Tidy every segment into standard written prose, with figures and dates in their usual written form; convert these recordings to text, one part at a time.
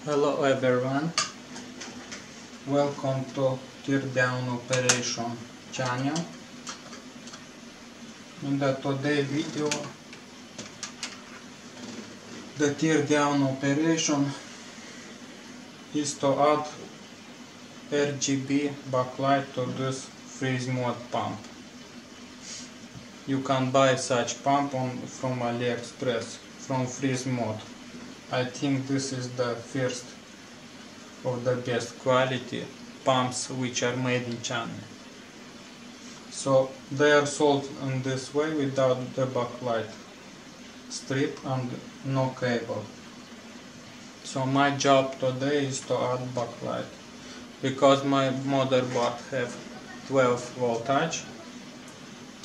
Hello everyone, welcome to Teardown Operation channel. In the today video, the teardown operation is to add RGB backlight to this freeze mode pump. You can buy such pump from AliExpress from freeze mode. I think this is the first of the best quality pumps which are made in China. So they are sold in this way without the backlight strip and no cable. So my job today is to add backlight. Because my motherboard have 12 voltage,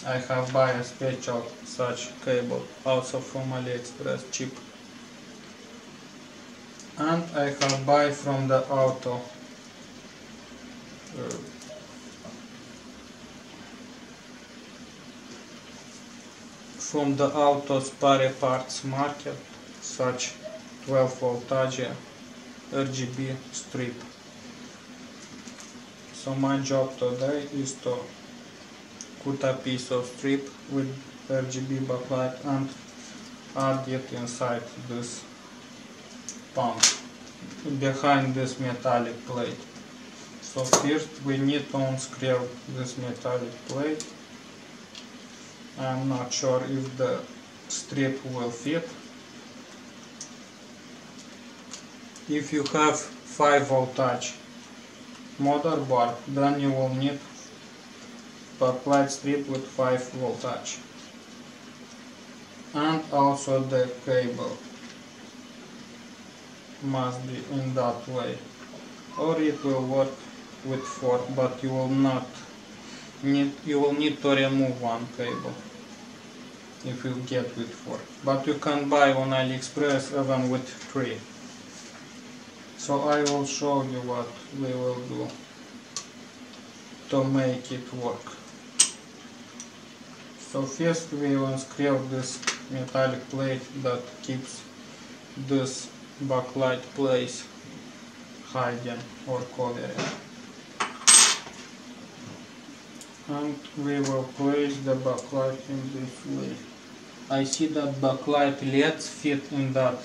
I have buy a special such cable also from AliExpress cheap. And I have buy from the auto spare parts market such 12 voltage RGB strip. So my job today is to cut a piece of strip with RGB backlight and add it inside this pump behind this metallic plate. So first we need to unscrew this metallic plate. I'm not sure if the strip will fit. If you have 5 voltage motherboard, then you will need backlight strip with 5 voltage. And also the cable must be in that way, or it will work with 4, but you will need to remove one cable if you get with 4, but you can buy on AliExpress even with 3. So I will show you what we will do to make it work. So first we will unscrew this metallic plate that keeps this backlight place hidden or covering, and we will place the backlight in this way. I see that backlight LEDs fit in that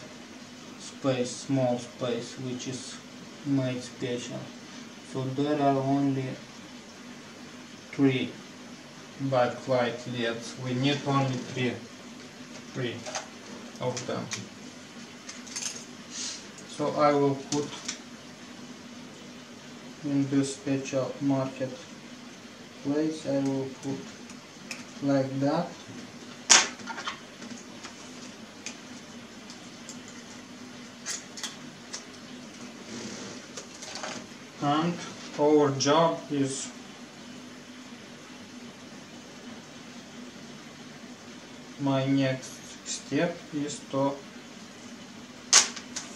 space, small space, which is made special. So there are only 3 backlight LEDs. We need only 3 of them. So I will put in this special market place, I will put like that. And our job is my next step is to,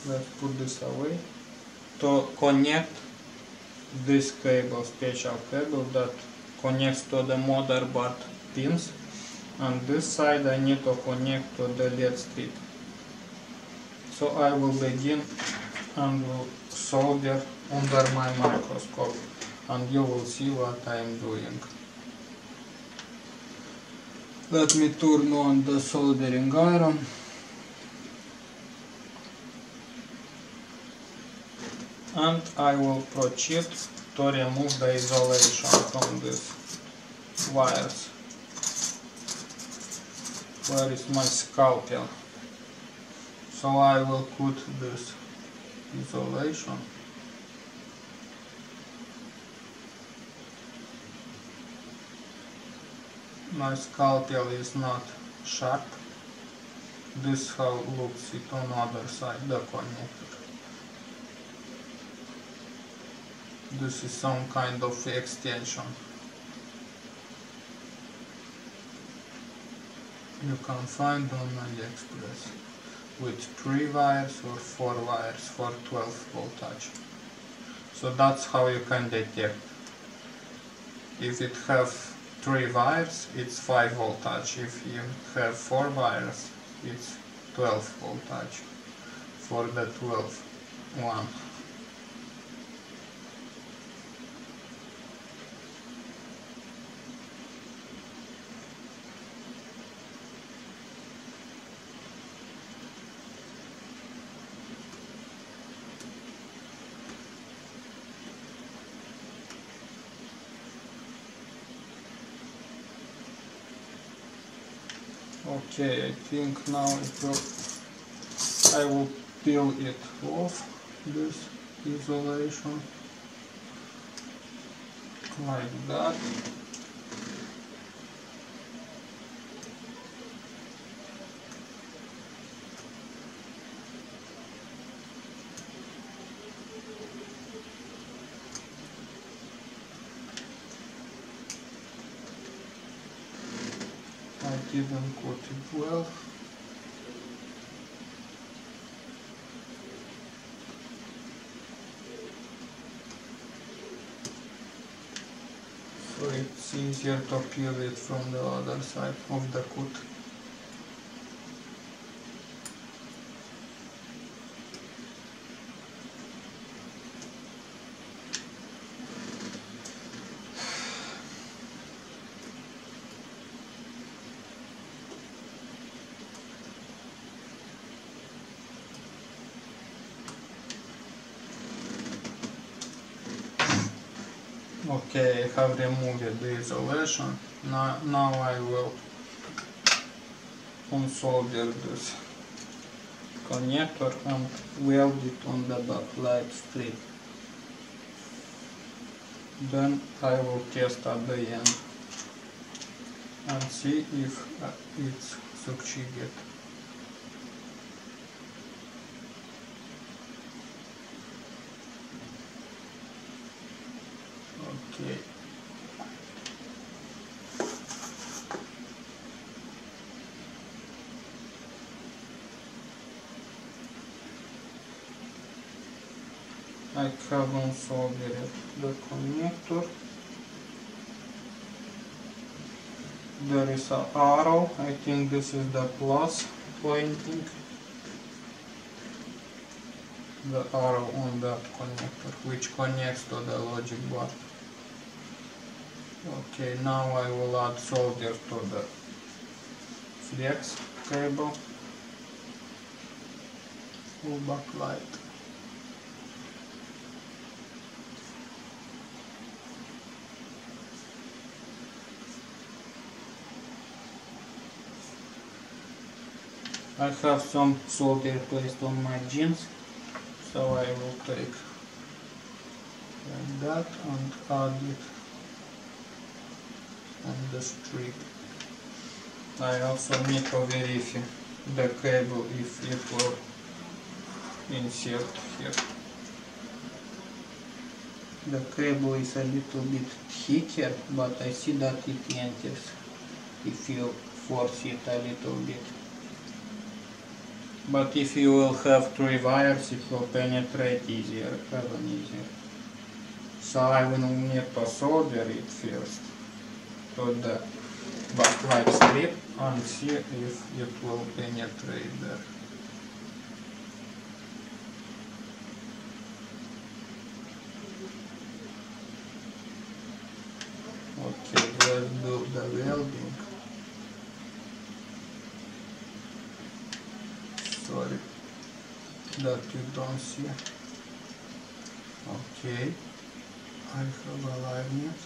let's put this away, to connect this cable, special cable that connects to the motherboard pins, and this side I need to connect to the LED strip. So I will begin and will solder under my microscope, and you will see what I am doing. Let me turn on the soldering iron. And I will proceed to remove the isolation from these wires. Where is my scalpel? So I will cut this isolation. My scalpel is not sharp. This how looks it on other side, the connector. This is some kind of extension. You can find on AliExpress with 3 wires or 4 wires for 12 voltage. So that's how you can detect. If it have 3 wires, it's 5 voltage. If you have 4 wires, it's 12 voltage for the 12 one. Okay, I think now I will peel it off, this isolation, like that. I didn't coat it well. So it's easier to peel it from the other side of the cut. Okay, I have removed the isolation. Now I will unsolder this connector and weld it on the backlight strip. Then I will test at the end and see if it's succeeded. Okay. I have unsoldered the connector. There is an arrow. I think this is the plus pointing. The arrow on that connector, which connects to the logic bar. Okay, now I will add solder to the flex cable for backlight. I have some solder placed on my jeans, so I will take like that and add it on the strip. I also need to verify the cable if it will insert here. The cable is a little bit thicker, but I see that it enters if you force it a little bit. But if you will have 3 wires, it will penetrate easier, even easier. So I will need to solder it first to the backlight strip and see if it will penetrate there. Okay, let's do the welding. Sorry that you don't see. Okay, I have aligned it.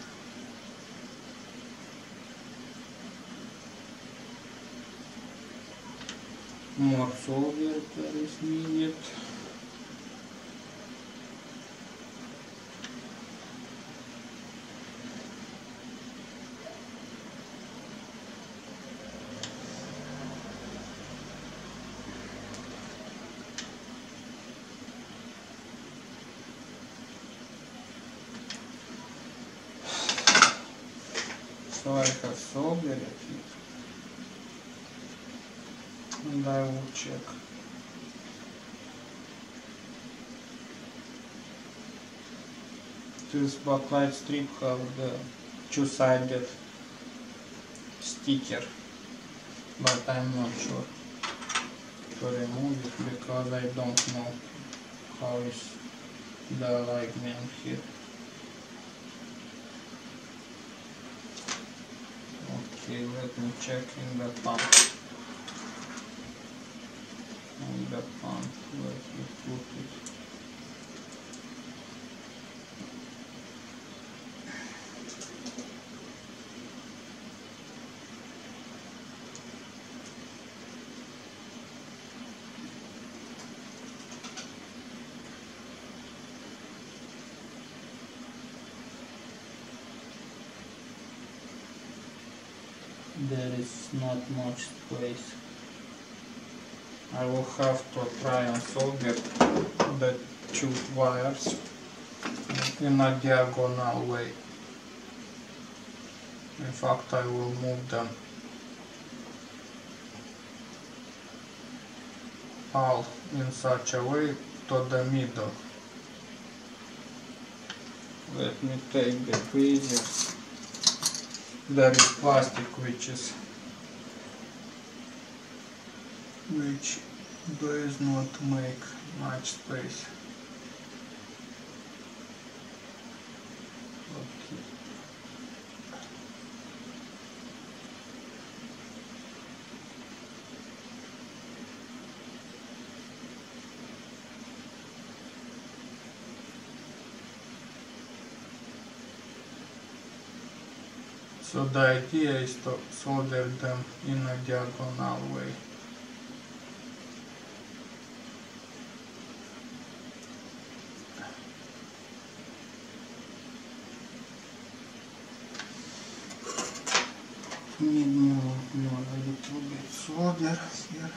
More solder there is needed. So I have soldered it and I will check. This backlight strip have the two-sided sticker, but I'm not sure to remove it because I don't know how is the alignment here. Okay, let me check in the pump. On the pump, where you put it. There is not much space. I will have to try and solder the two wires in a diagonal way. In fact, I will move them all in such a way to the middle. Let me take the tweezers. There is plastic which does not make much space. Okay. So the idea is to solder them in a diagonal way. Need more a little bit solder here.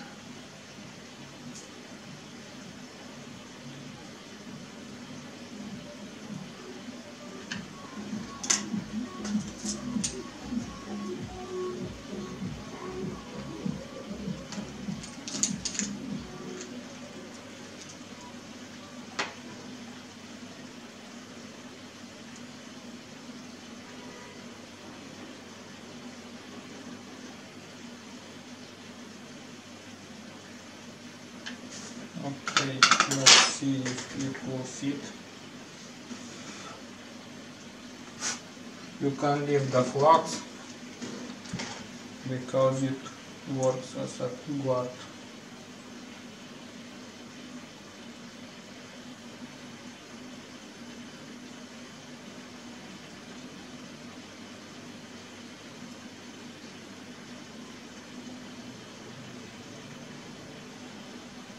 Okay, let's see if it will fit. You can leave the flux because it works as a guard.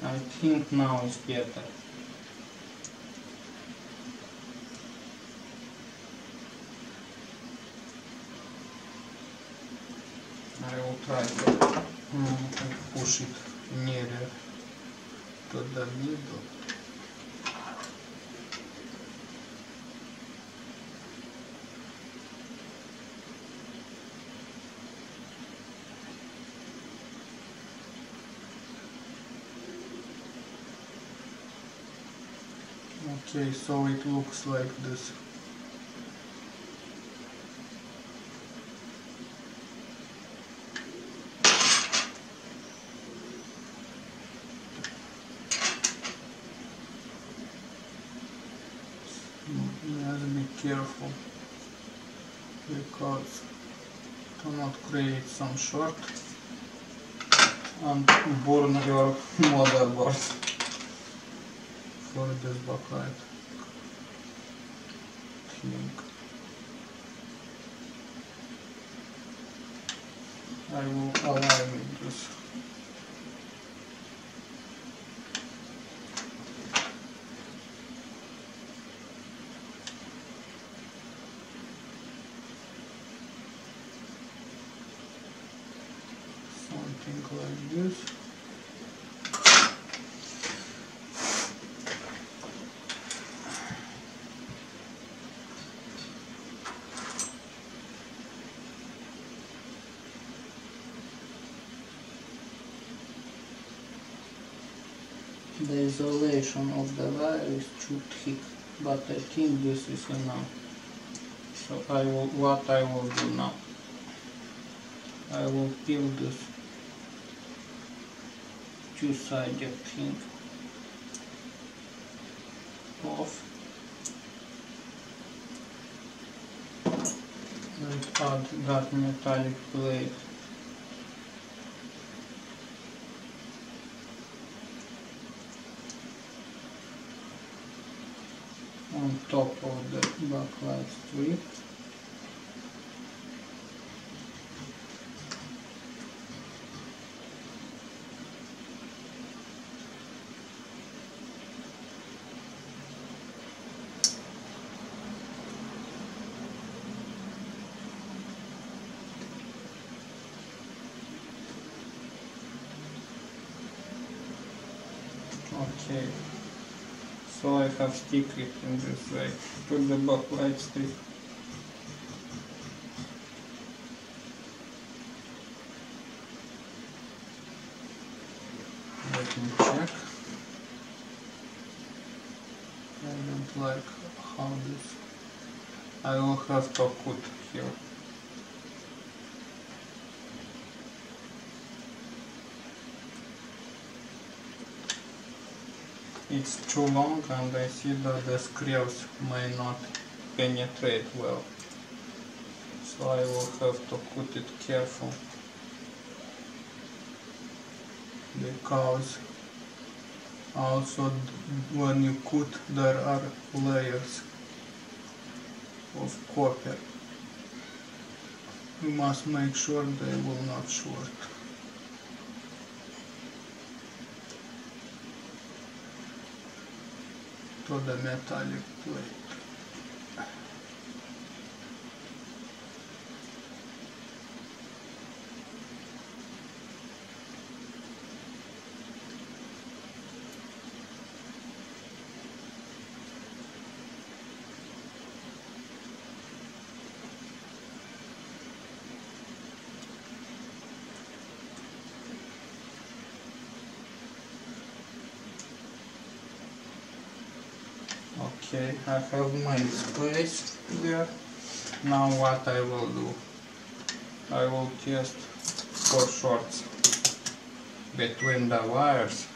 I think now it's better. I will try to push it nearer to the middle. Okay, so it looks like this. Just be careful because to not create some short and burn your motherboard for this backlight. I will align with this. Something like this. The isolation of the wire is too thick, but I think this is enough. So what I will do now, I will peel this two-sided thing off and add that metallic plate. On top of the backlight strip. Okay, so I have stick it in this way to the backlight strip. Let me check. I don't like how this. I will have to cut here. It's too long and I see that the screws may not penetrate well. So I will have to cut it careful. Because also when you cut there are layers of copper. You must make sure they will not short. To the metallic plate. Okay, I have my space there. Now what I will do? I will test for shorts between the wires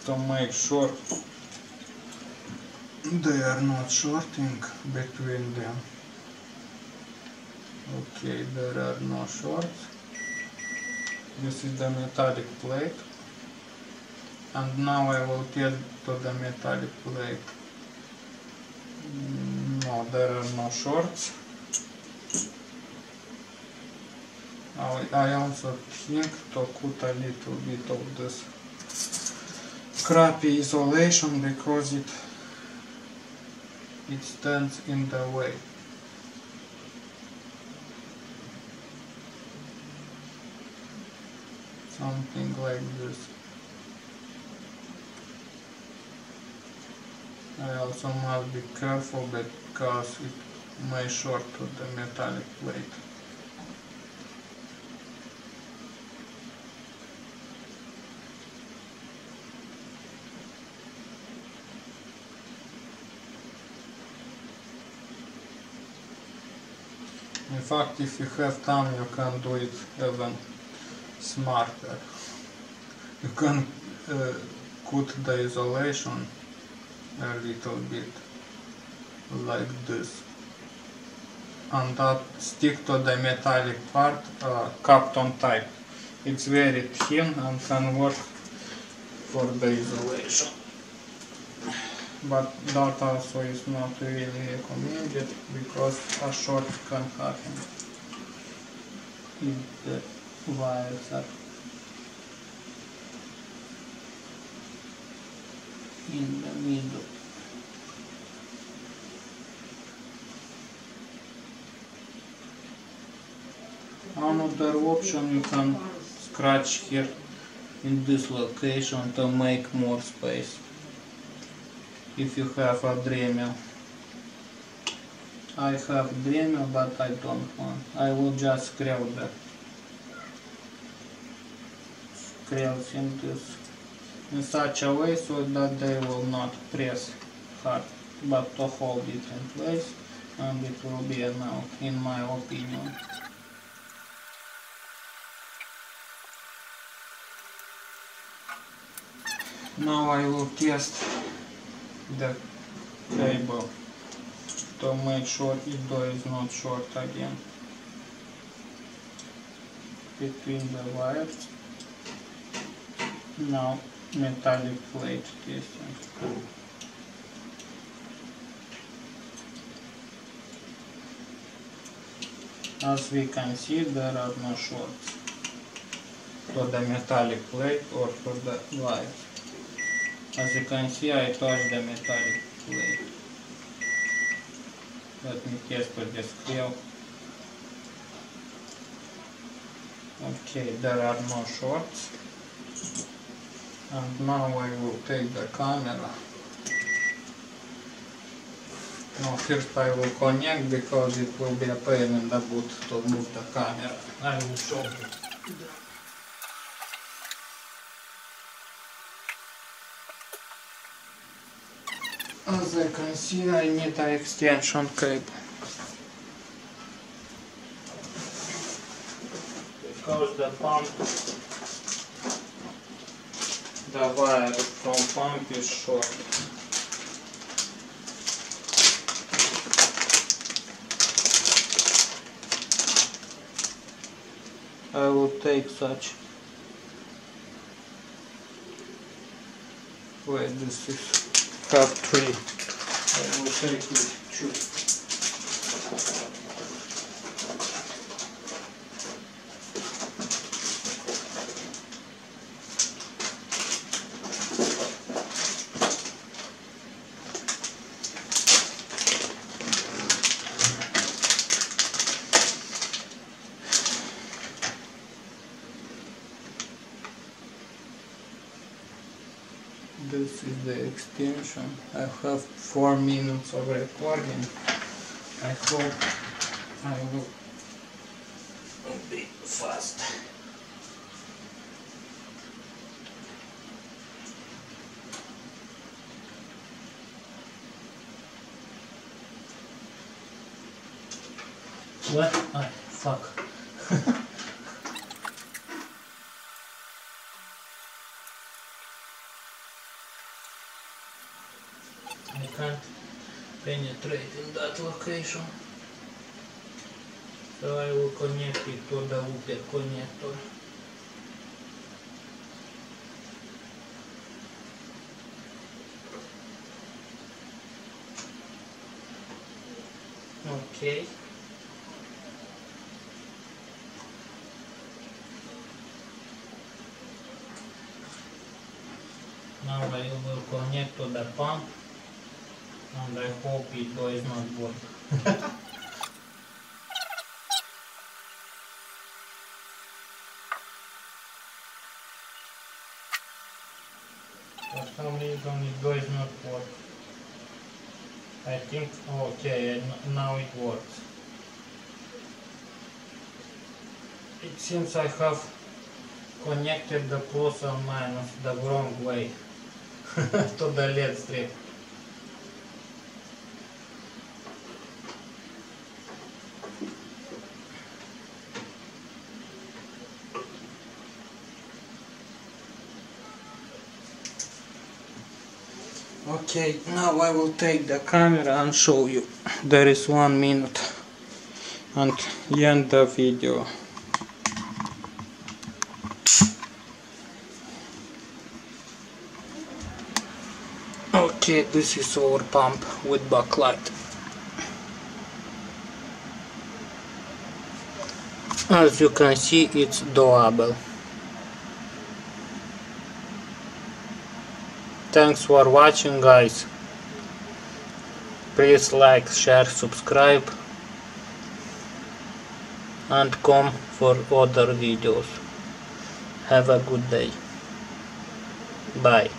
to make sure they are not shorting between them. Okay, there are no shorts. This is the metallic plate. And now I will test to the metallic plate. No, there are no shorts. I also think to cut a little bit of this crappy isolation because it stands in the way. Something like this. I also must be careful because it may short to the metallic plate. In fact, if you have time, you can do it even smarter. You can cut the isolation a little bit like this, and that stick to the metallic part, Kapton type. It's very thin and can work for the isolation, but that also is not really recommended because a short can happen if the wires are in the middle. Another option, you can scratch here in this location to make more space if you have a Dremel. I have Dremel, but I don't want. I will just screw the screws in this in such a way so that they will not press hard, but to hold it in place, and it will be enough, in my opinion. Now I will test the cable to make sure it is not short again between the wires. Now metallic plate testing. As we can see, there are no shorts to the metallic plate or to the wires. As you can see, I touched the metallic plate. Let me test with the screw. Okay, there are no shorts. And now I will take the camera. No, first I will connect because it will be a pain in the butt to move the camera. I will show you. As I can see, I need an extension cable. Because the pump, the wire from pump is short. I will take such. Wait, this is have 3. I will take with 2. This is the extension. I have 4 minutes of recording. I hope I will be fast. What? Ah, fuck. I can't penetrate in that location, so I will connect it to the upper connector. Okay. Now I will connect to the pump. And I hope it does not work. For some reason it does not work. I think, okay, now it works. It seems I have connected the plus and minus the wrong way to the LED strip. Okay, now I will take the camera and show you. There is 1 minute and end the video. Okay, this is our pump with backlight. As you can see, it's doable. Thanks for watching, guys. Please like, share, subscribe and come for other videos. Have a good day. Bye.